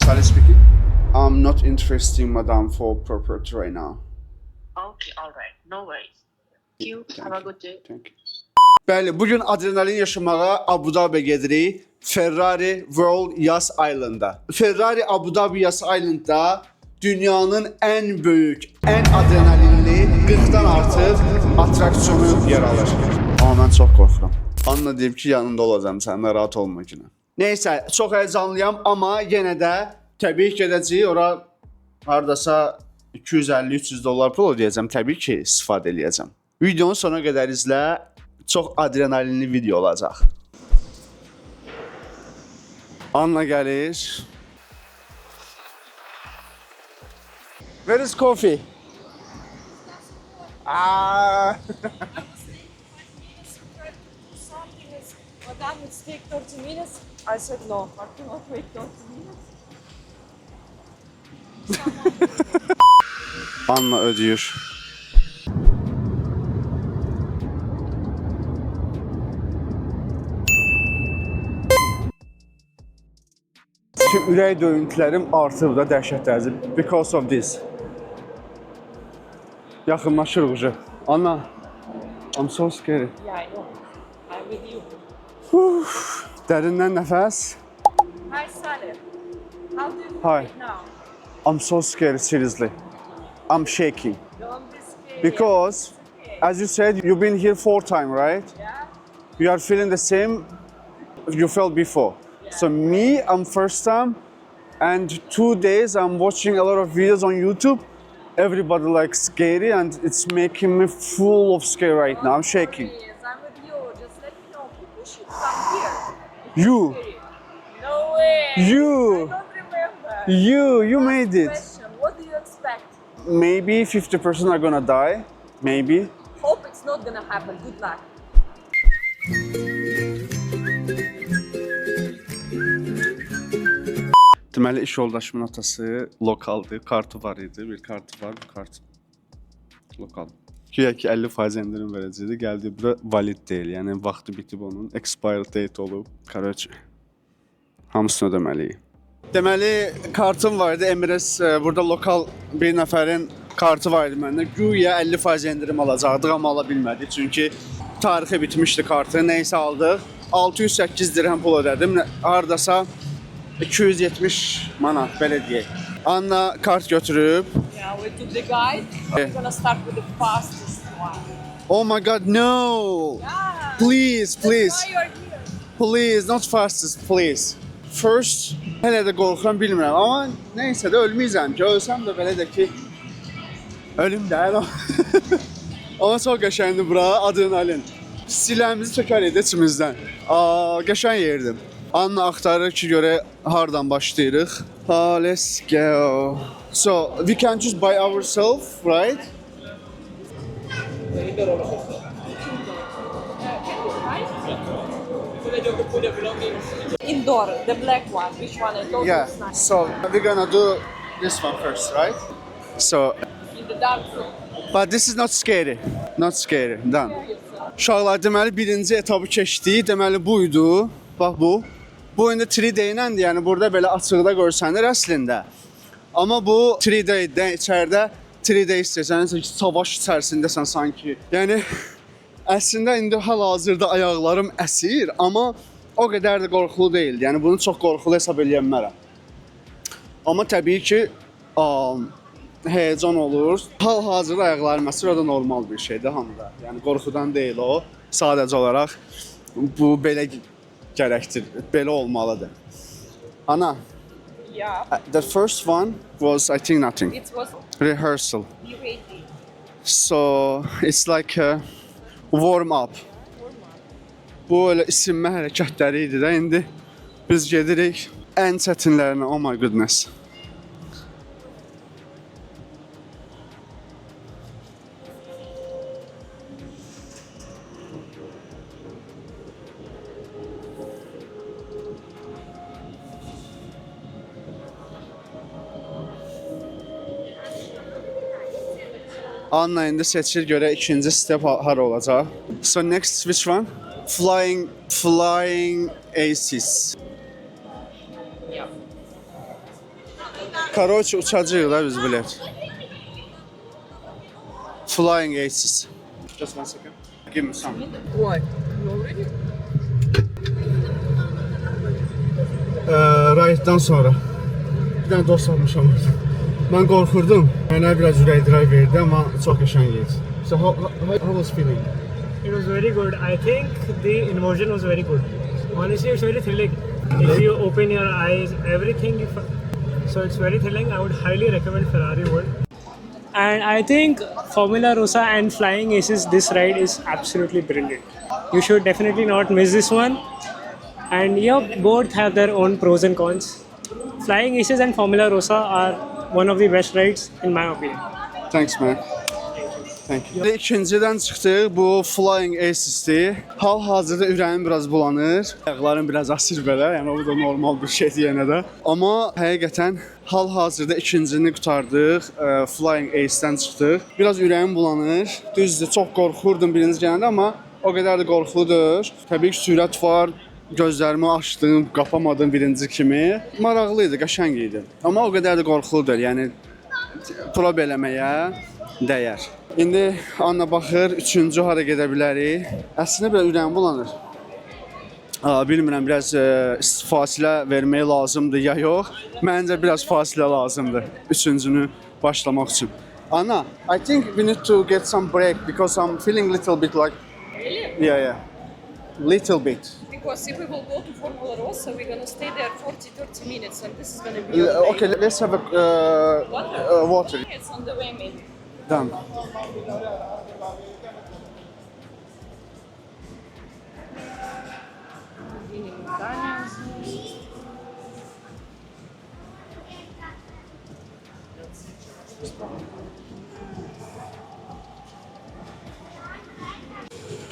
Sorry speaking. I'm not interested, madam, for property right now. Okay, all right. No worries. Thank you. Have a good day. Thank you. Bəli, bugün adrenalin yaşamağa Abu Dhabi gedirik. Ferrari World Yas Island'a. Ferrari Abu Dhabi Yas Island'da dünyanın en büyük, en adrenalinli 40'dan artıq atraksiyonu yer alır. Amma mən çox qorxuram. Anla deyim ki, yanında olacağım sən, narahat olma ki. Neyse, çox heyecanlıyam amma yenə də təbii ki gedəcəyik. Ora hardasa 250-300 dollar pul ödəyəcəm. Təbii ki, istifadə edəcəm. Videonun sonuna qədər izlə. Çox adrenalinli video olacaq. Anla gəlir. Where is coffee? Madam, it's take 30 minutes. I said no, I cannot wait 30 minutes. Anla ödüyor. Çünki ürək döyüntülərim artıb da dəhşət dərəcə. Because of this. Yaxınlaşırıq ucu. Anna, I'm so scared. Yeah, I know. I'm with you. Dərindən nəfəs. Hi, Saleh. How do you Hi. feel now? I'm so scared, seriously. I'm shaking. Don't be scared. Because, as you said, you've been here 4 times, right? Yeah? You are feeling the same you felt before. So me, I'm first time, and 2 days I'm watching a lot of videos on YouTube. Everybody like scary, and it's making me full of scare right now. I'm shaking. Yes, I'm with you. Just let me know. People should come here. You, No way. I you, don't remember. you made it. Question. What do you expect? Maybe 50% are gonna die. Maybe. Hope it's not gonna happen. Good luck. Deməli, iş yoldaşımın atası lokaldır, kartı var idi, bir kartı var, bu kart lokal. Güya ki 50% endirim verəcəkdi, gəldi bura valid deyil, yəni vaxtı bitib onun, expired date olub, qaracı. Hamısını ödəməliyik. Deməli, kartım var idi, Emirates, burada lokal bir nəfərin kartı var idi məndə. Güya 50% endirim alacaqdıq, amma ala bilmədik, çünki tarixi bitmişdi kartı, neysə aldıq. 608 dirhəm pul ödədim, hardasa 270 manat, belə deyək. Anna kart götürüb. Yeah, we took the guide. Yeah. We're gonna start with the fastest one. Oh my god, no! Yeah. Please, please, That's why you're here. please, not fastest, please. First, hələ də qorxuram, bilmirəm, amma neysə də ölməyəcəm ki, ölsəm də belə də ki, ölüm də, amma çox qəşəngdir bura, adrenalin. Silərimizi çəkər idi içimizdən. Qəşəng yerdir. Anla axtarır ki, görə hardan başlayırıq. Let's go. So, we can just buy ourselves, right? Indoor, the black one. Which one? I told you Yeah, it's nice. so we're gonna do this one first, right? So, In the dark room. but this is not scary. Not scary, done. Uşaqlar, deməli birinci etabı keçdik, deməli buydu. Bax bu. Bu indi 3D iləndir, yəni burada belə açıqda görsənir əslində. Amma bu 3D-də, içəridə 3D istəyirsən, savaş içərisindəsən sanki. Yəni əslində indi hal-hazırda ayaqlarım əsir, amma o qədər də qorxulu deyil. Yəni bunu çox qorxulu hesab edə bilmərəm. Amma təbii ki, heyecan olur. Hal-hazırda ayaqlarım əsir, o da normal bir şeydir hamıda. Yəni qorxudan deyil o. Sadəcə olaraq bu belə gərəkdir, belə olmalıdır. Ana, Yeah. the first one was, I think, nothing. It was Rehearsal. UAD. So, it's like a warm up. Bu elə isinmə hərəkətləri idi də, indi biz gedirik ən çətinlərinə, oh my goodness. Anla indi seçir görə ikinci step hara olacaq. So next which one? Flying Aces. Karoç uçacağıq da biz bilet. Flying Aces. Just one second. Give me some. Why? You already? Riot'dan sonra. Bir dənə dost almışam. Mən qorxurdum. Mənə biraz ürək verdi, amma çox qəşəng idi. So how was feeling? It was very good. I think the inversion was very good. Honestly, it's very thrilling. If you open your eyes, everything. So it's very thrilling. I would highly recommend Ferrari World. And I think Formula Rossa and Flying Aces, this ride is absolutely brilliant. You should definitely not miss this one. And yeah, both have their own pros and cons. Flying Aces and Formula Rossa are one of the best rides in my opinion. Thanks man. Thank you. İkincidən çıxdıq. Bu Flying Aces'dir. Hal-hazırda ürəyim biraz bulanır. Ayaqlarım biraz asır belə. Yəni bu da normal bir şeydir yenə də. Amma həqiqətən hal-hazırda ikincini qurtardıq. Flying Ace'dən çıxdıq. Biraz ürəyim bulanır. Düzdür, çox qorxurdum birinci gələndə, amma o qədər də qorxuludur. Təbii ki, sürət var. Gözlərimi açdım, qapamadım birinci kimi. Maraqlı idi, qəşəng idi. Amma o qədər də qorxuludur. Yəni prob eləməyə dəyər. İndi Anna baxır, üçüncü hara gedə bilərik. Əslində belə ürəyim bulanır. Bilmirəm, biraz fasilə vermək lazımdır ya yox. Məncə biraz fasilə lazımdır üçüncünü başlamaq üçün. Anna, I think we need to get some break because I'm feeling little bit like... Really? Yeah. Little bit. Because if we will go to Formula Rossa, we're gonna stay there 40-30 minutes, and this is gonna be Okay, let's have a water. It's on the way, maybe. Done.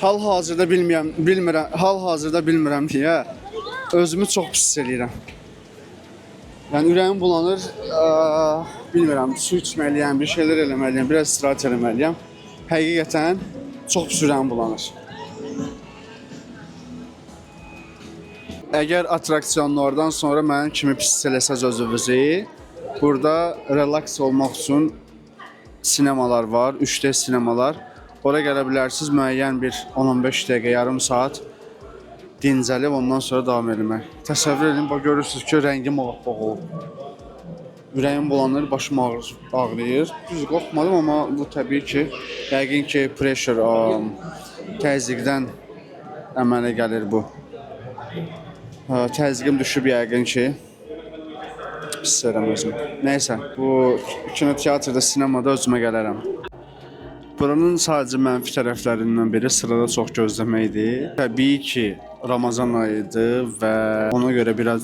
Hal-hazırda bilmirəm deyə özümü çox pis hiss edirəm. Yəni ürəyim bulanır, bilmirəm, su içməliyəm, bir şeylər eləməliyəm, biraz istirahət eləməliyəm. Həqiqətən çox pis ürəyim bulanır. Əgər attraksiyonlardan sonra mənim kimi pis hiss eləsəz özünüzü, burada relaks olmaq üçün sinemalar var, 3D sinemalar. Ora gələ bilərsiniz, müəyyən bir 10-15 dəqiqə, yarım saat dincəlib, ondan sonra davam etmək. Təsəvvür edin, bax görürsünüz ki, rəngim ağappaq olub. Ürəyim bulanır, başım ağrıyır. Düz qorxmadım, amma bu təbii ki, yəqin ki, pressure, təzyiqdən əmələ gəlir bu. Təzyiqim düşüb yəqin ki, pis edirəm özümü. Nəysə, bu kinoteatrda, sinemada özümə gələrəm. Buranın sadəcə mənfi tərəflərindən biri sırada çox gözləməkdir. Təbii ki, Ramazan ayıdır və ona görə biraz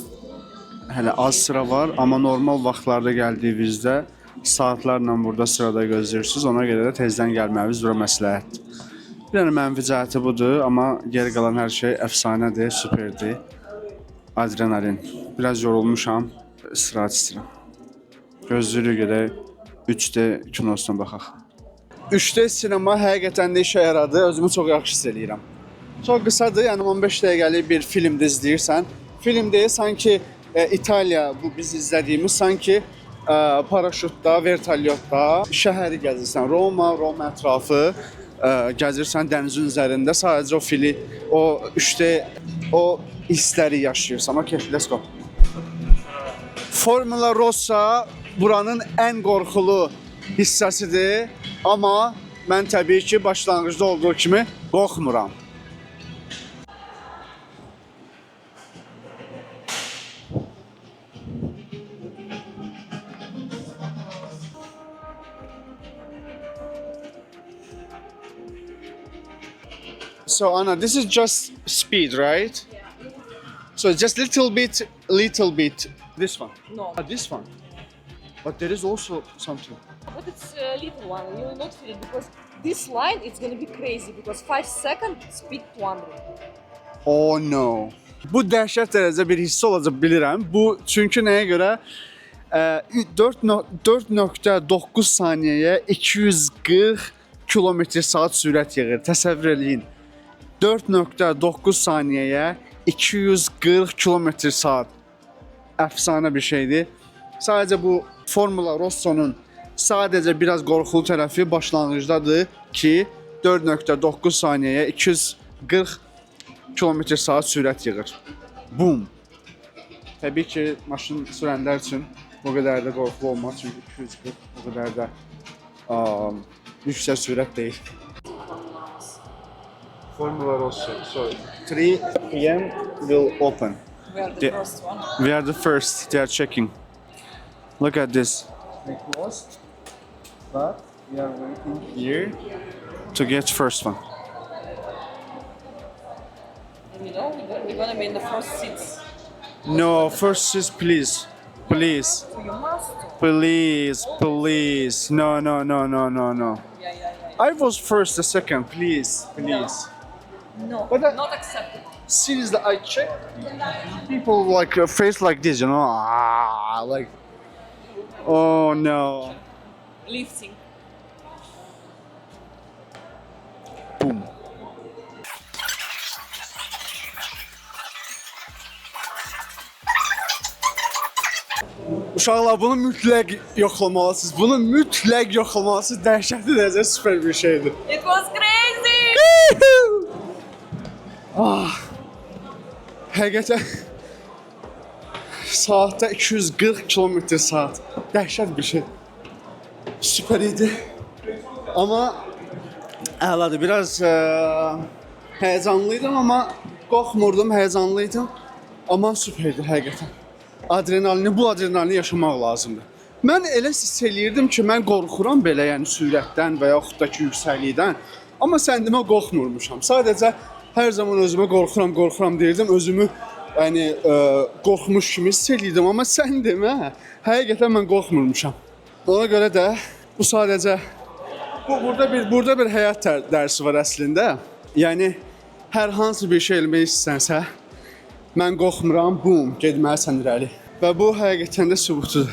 hələ az sıra var, amma normal vaxtlarda gəldiyinizdə saatlarla burada sırada gözləyirsiniz. Ona görə də tezdən gəlməyiniz bura məsləhətdir. Bir dənə mənfi cəhəti budur, amma geri qalan hər şey əfsanədir, superdir. Adrenalin. Biraz yorulmuşam, istirahət istəyirəm. Gözləyirik gedək 3D kinosuna baxaq. 3D sinema həqiqətən də işə yaradı, özümü çox yaxşı hiss edirəm. Çox qısadır, yəni 15 dəqiqəlik bir filmdə izləyirsən. Film deyil, sanki İtaliya, bu biz izlədiyimiz, sanki paraşütda, vertolyotda şəhəri gəzirsən. Roma ətrafı gəzirsən dənizin üzərində, sadəcə o fili, o 3D, o hissləri yaşayırsan. Okay, let's go. Formula Rossa buranın ən qorxulu hissəsidir. Amma mən təbii ki, başlanğıcda olduğu kimi qorxmuram. So Anna, this is just speed, right? Yeah. So just little bit. This one? No. This one. But there is also something. But it's a little one, you will not feel it because this line it's gonna be crazy because 5 seconds speed to 100. Oh no. Bu dəhşət dərəcə bir hiss olacaq bilirəm. Bu çünki nəyə görə? 4.9 saniyəyə 240 km/saat sürət yığır. Təsəvvür eləyin. 4.9 saniyəyə 240 km/saat. Əfsanə bir şeydir. Sadəcə bu Formula Rosso'nun sadəcə biraz qorxulu tərəfi başlanğıcdadır ki, 4.9 saniyəyə 240 km/saat sürət yığır. Boom. Təbii ki, maşın sürənlər üçün o qədər də qorxulu olmaz, çünki 240 o qədər də yüksək sürət deyil. Formula Rosso. So 3 p.m. will open. We are the The- first one. We are the first. They are checking. Look at this. We closed, but we are waiting here to get first one. And you know, we're gonna be in the first seats. No, first is please. Please. So you must. Please. Please. No. Yeah. I was first, the second. Please. Please. No, But not accepted. Seriously, I check people like a face like this, you know, like, oh no. Lifting. Boom. Uşaqlar, bunu mütləq yoxlamalısınız. Bunu mütləq yoxlamalısınız. Dəhşətli dərəcədə süper bir şeydir. It was crazy! Həqiqətən saatda 240 km/saat. Dəhşət bir şey. Süper idi. Amma əladır. Biraz həyəcanlıydım, amma qorxmurdum, həyəcanlıydım. Amma süperdi həqiqətən. Bu adrenalini yaşamaq lazımdır. Mən elə hiss eləyirdim ki, mən qorxuram belə, yəni sürətdən və yaxud da ki, yüksəklikdən. Amma sən demə qorxmurmuşam. Sadəcə hər zaman özümə qorxuram deyirdim. Özümü yəni qorxmuş kimi hiss eləyirdim, amma sən demə, həqiqətən mən qorxmurmuşam. Ona görə də bu sadəcə burada bir həyat dərsi var əslində. Yəni hər hansı bir şey eləmək istəsənsə, mən qorxmuram, boom, getməlisən irəli. Və bu həqiqətən də sübutudur.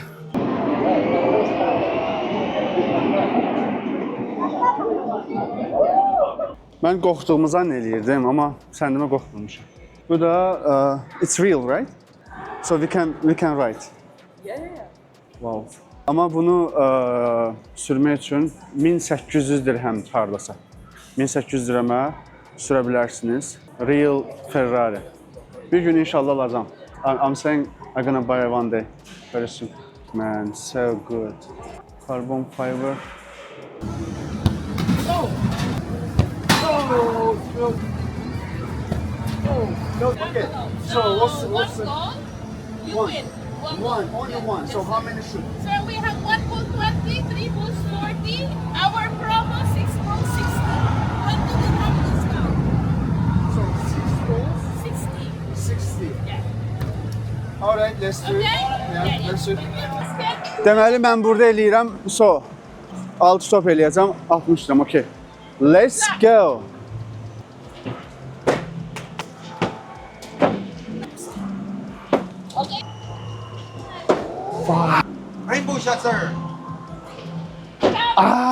Mən qorxduğumu zənn eləyirdim, amma sən demə qorxmurmuşam. Bu da it's real, right? So we can ride. Yeah. Wow. Amma bunu sürmək üçün 1800 dirhəm hardasa. 1800 dirhəmə sürə bilərsiniz. Real Ferrari. Bir gün inşallah alacağam. I'm saying I'm gonna buy one day. Very soon. Man, so good. Carbon fiber. No, okay. So what's the You One. win. only one. So how many should? So we have 1 pool 20, 3 pools 40. Our promo 6 pools 60. What do we have discount? So 6 balls, 60. 60. Yeah. All right, let's do it. Okay? Yeah, let's do it. Basket. Deməli mən burada eləyirəm. So 6 stop eləyəcəm. 60 dirəm. Okay. Let's go. Okay. Rainbow shot, sir. Yeah.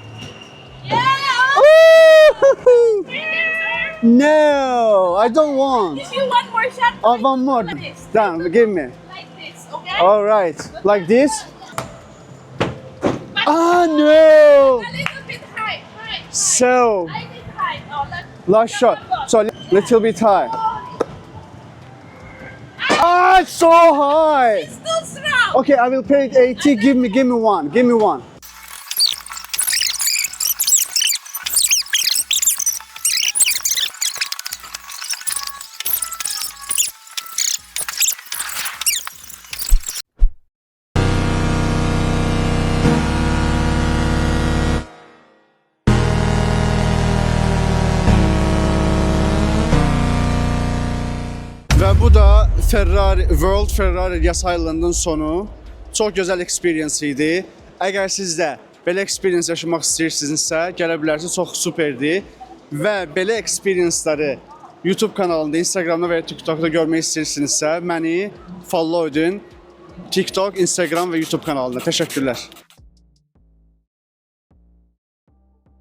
No, I don't want. Give you one more shot. I want more. Like this. Done, give me. Like this, okay? All right, like this. But Ah, no. a little bit high. So, I need high. Oh, last shot. So, little bit high. Ah, it's so high. Still strong. Okay, I will pay it 80. Give me one. Give me one. Və bu da World Ferrari Yas Island'ın sonu. Çox gözəl experience idi. Əgər siz də belə experience yaşamaq istəyirsinizsə, gələ bilərsiniz. Çox superdir. Və belə experience-ları YouTube kanalında, Instagramda və ya TikTokda görmək istəyirsinizsə, məni follow edin. TikTok, Instagram və YouTube kanalında. Təşəkkürlər.